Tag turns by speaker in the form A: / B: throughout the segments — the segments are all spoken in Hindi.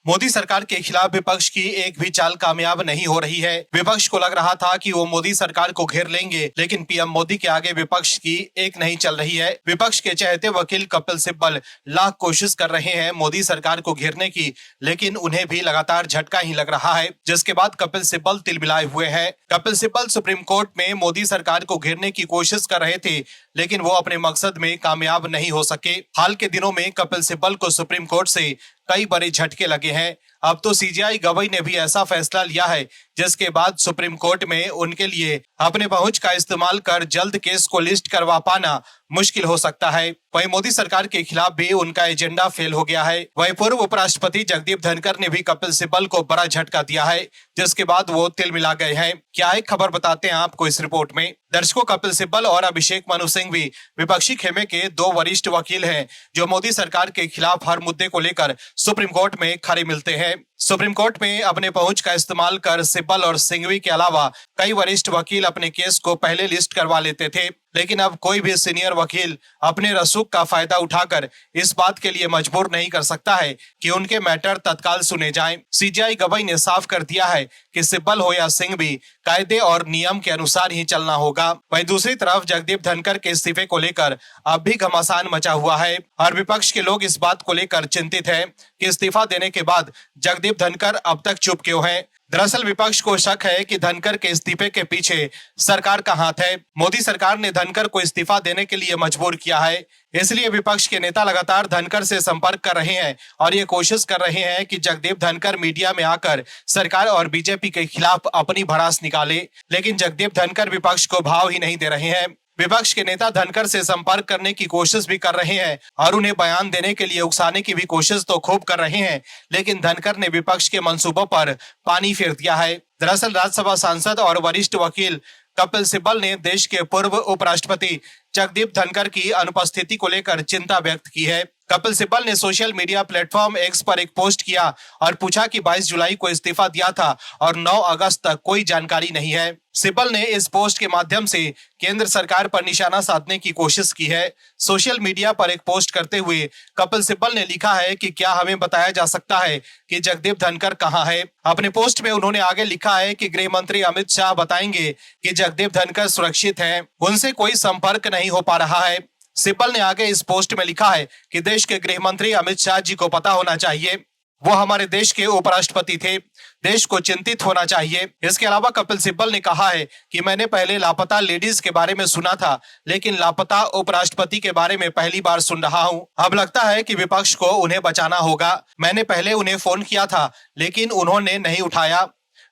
A: मोदी सरकार के खिलाफ विपक्ष की एक भी चाल कामयाब नहीं हो रही है। विपक्ष को लग रहा था कि वो मोदी सरकार को घेर लेंगे, लेकिन पीएम मोदी के आगे विपक्ष की एक नहीं चल रही है। विपक्ष के चहेते वकील कपिल सिब्बल लाख कोशिश कर रहे हैं मोदी सरकार को घेरने की, लेकिन उन्हें भी लगातार झटका ही लग रहा है, जिसके बाद कपिल सिब्बल तिलमिलाए हुए हैं। कपिल सिब्बल सुप्रीम कोर्ट में मोदी सरकार को घेरने की कोशिश कर रहे थे, लेकिन वो अपने मकसद में कामयाब नहीं हो सके। हाल के दिनों में कपिल सिब्बल को सुप्रीम कोर्ट से कई बड़े झटके लगे हैं। अब तो सीजेआई गवई ने भी ऐसा फैसला लिया है, जिसके बाद सुप्रीम कोर्ट में उनके लिए अपने पहुंच का इस्तेमाल कर जल्द केस को लिस्ट करवा पाना मुश्किल हो सकता है। वहीं मोदी सरकार के खिलाफ भी उनका एजेंडा फेल हो गया है। वहीं पूर्व उपराष्ट्रपति जगदीप धनखड़ ने भी कपिल सिब्बल को बड़ा झटका दिया है, जिसके बाद वो तिलमिला गए हैं। क्या है खबर, बताते हैं आपको इस रिपोर्ट में। दर्शकों, कपिल सिब्बल और अभिषेक मनु सिंह भी विपक्षी खेमे के दो वरिष्ठ वकील हैं, जो मोदी सरकार के खिलाफ हर मुद्दे को लेकर सुप्रीम कोर्ट में खड़े मिलते हैं। सुप्रीम कोर्ट में अपने पहुंच का इस्तेमाल कर सिब्बल और सिंघवी के अलावा कई वरिष्ठ वकील अपने केस को पहले लिस्ट करवा लेते थे, लेकिन अब कोई भी सीनियर वकील अपने रसूख का फायदा उठाकर इस बात के लिए मजबूर नहीं कर सकता है कि उनके मैटर तत्काल सुने जाएं। सीजेआई गवई ने साफ कर दिया है कि सिब्बल हो या सिंघवी, कायदे और नियम के अनुसार ही चलना होगा। वहीं दूसरी तरफ जगदीप धनखड़ के इस्तीफे को लेकर अब भी घमासान मचा हुआ है और विपक्ष के लोग इस बात को लेकर चिंतित हैं कि इस्तीफा देने के बाद जगदीप धनखड़ अब तक चुप क्यों हैं। दरअसल विपक्ष को शक है कि धनखड़ के इस्तीफे के पीछे सरकार का हाथ है। मोदी सरकार ने धनखड़ को इस्तीफा देने के लिए मजबूर किया है, इसलिए विपक्ष के नेता लगातार धनखड़ से संपर्क कर रहे हैं और ये कोशिश कर रहे हैं कि जगदीप धनखड़ मीडिया में आकर सरकार और बीजेपी के खिलाफ अपनी भड़ास निकाले, लेकिन जगदीप धनखड़ विपक्ष को भाव ही नहीं दे रहे हैं। विपक्ष के नेता धनखड़ से संपर्क करने की कोशिश भी कर रहे हैं और उन्हें बयान देने के लिए उकसाने की भी कोशिश तो खूब कर रहे हैं, लेकिन धनखड़ ने विपक्ष के मंसूबों पर पानी फेर दिया है। दरअसल राज्यसभा सांसद और वरिष्ठ वकील कपिल सिब्बल ने देश के पूर्व उपराष्ट्रपति जगदीप धनखड़ की अनुपस्थिति को लेकर चिंता व्यक्त की है। कपिल सिब्बल ने सोशल मीडिया प्लेटफॉर्म एक्स पर एक पोस्ट किया और पूछा कि 22 जुलाई को इस्तीफा दिया था और 9 अगस्त तक कोई जानकारी नहीं है। सिब्बल ने इस पोस्ट के माध्यम से केंद्र सरकार पर निशाना साधने की कोशिश की है। सोशल मीडिया पर एक पोस्ट करते हुए कपिल सिब्बल ने लिखा है कि क्या हमें बताया जा सकता है कि जगदीप धनखड़ कहां है। अपने पोस्ट में उन्होंने आगे लिखा है कि गृह मंत्री अमित शाह बताएंगे कि जगदीप धनखड़ सुरक्षित हैं, उनसे कोई संपर्क नहीं हो पा रहा है। सिब्बल ने आगे इस पोस्ट में लिखा है कि देश के गृह मंत्री अमित शाह जी को पता होना चाहिए, वो हमारे देश के उपराष्ट्रपति थे, देश को चिंतित होना चाहिए। इसके अलावा कपिल सिब्बल ने कहा है कि मैंने पहले लापता लेडीज के बारे में सुना था, लेकिन लापता उपराष्ट्रपति के बारे में पहली बार सुन रहा हूं। अब लगता है कि विपक्ष को उन्हें बचाना होगा। मैंने पहले उन्हें फोन किया था, लेकिन उन्होंने नहीं उठाया,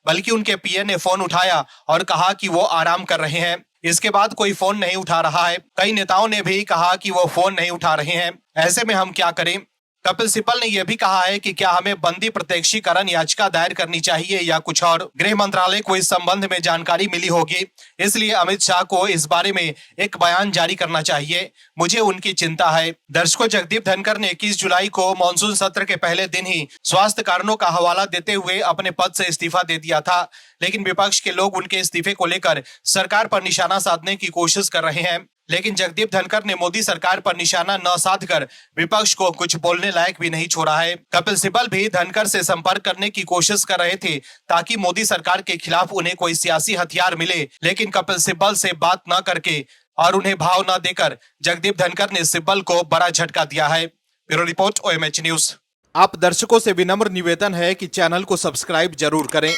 A: बल्कि उनके पीए ने फोन उठाया और कहा कि वो आराम कर रहे हैं। इसके बाद कोई फोन नहीं उठा रहा है। कई नेताओं ने भी कहा कि वो फोन नहीं उठा रहे हैं। ऐसे में हम क्या करें। कपिल सिब्बल ने यह भी कहा है कि क्या हमें बंदी प्रत्यक्षीकरण याचिका दायर करनी चाहिए या कुछ और। गृह मंत्रालय को इस संबंध में जानकारी मिली होगी, इसलिए अमित शाह को इस बारे में एक बयान जारी करना चाहिए। मुझे उनकी चिंता है। दर्शकों, जगदीप धनखड़ ने 21 जुलाई को मानसून सत्र के पहले दिन ही स्वास्थ्य कारणों का हवाला देते हुए अपने पद से इस्तीफा दे दिया था, लेकिन विपक्ष के लोग उनके इस्तीफे को लेकर सरकार पर निशाना साधने की कोशिश कर रहे हैं। लेकिन जगदीप धनखड़ ने मोदी सरकार पर निशाना न साधकर विपक्ष को कुछ बोलने लायक भी नहीं छोड़ा है। कपिल सिब्बल भी धनखड़ से संपर्क करने की कोशिश कर रहे थे ताकि मोदी सरकार के खिलाफ उन्हें कोई सियासी हथियार मिले, लेकिन कपिल सिब्बल से बात न करके और उन्हें भाव न देकर जगदीप धनखड़ ने सिब्बल को बड़ा झटका दिया है। Bureau report, OMH news. आप दर्शकों से विनम्र निवेदन है कि चैनल को सब्सक्राइब जरूर करें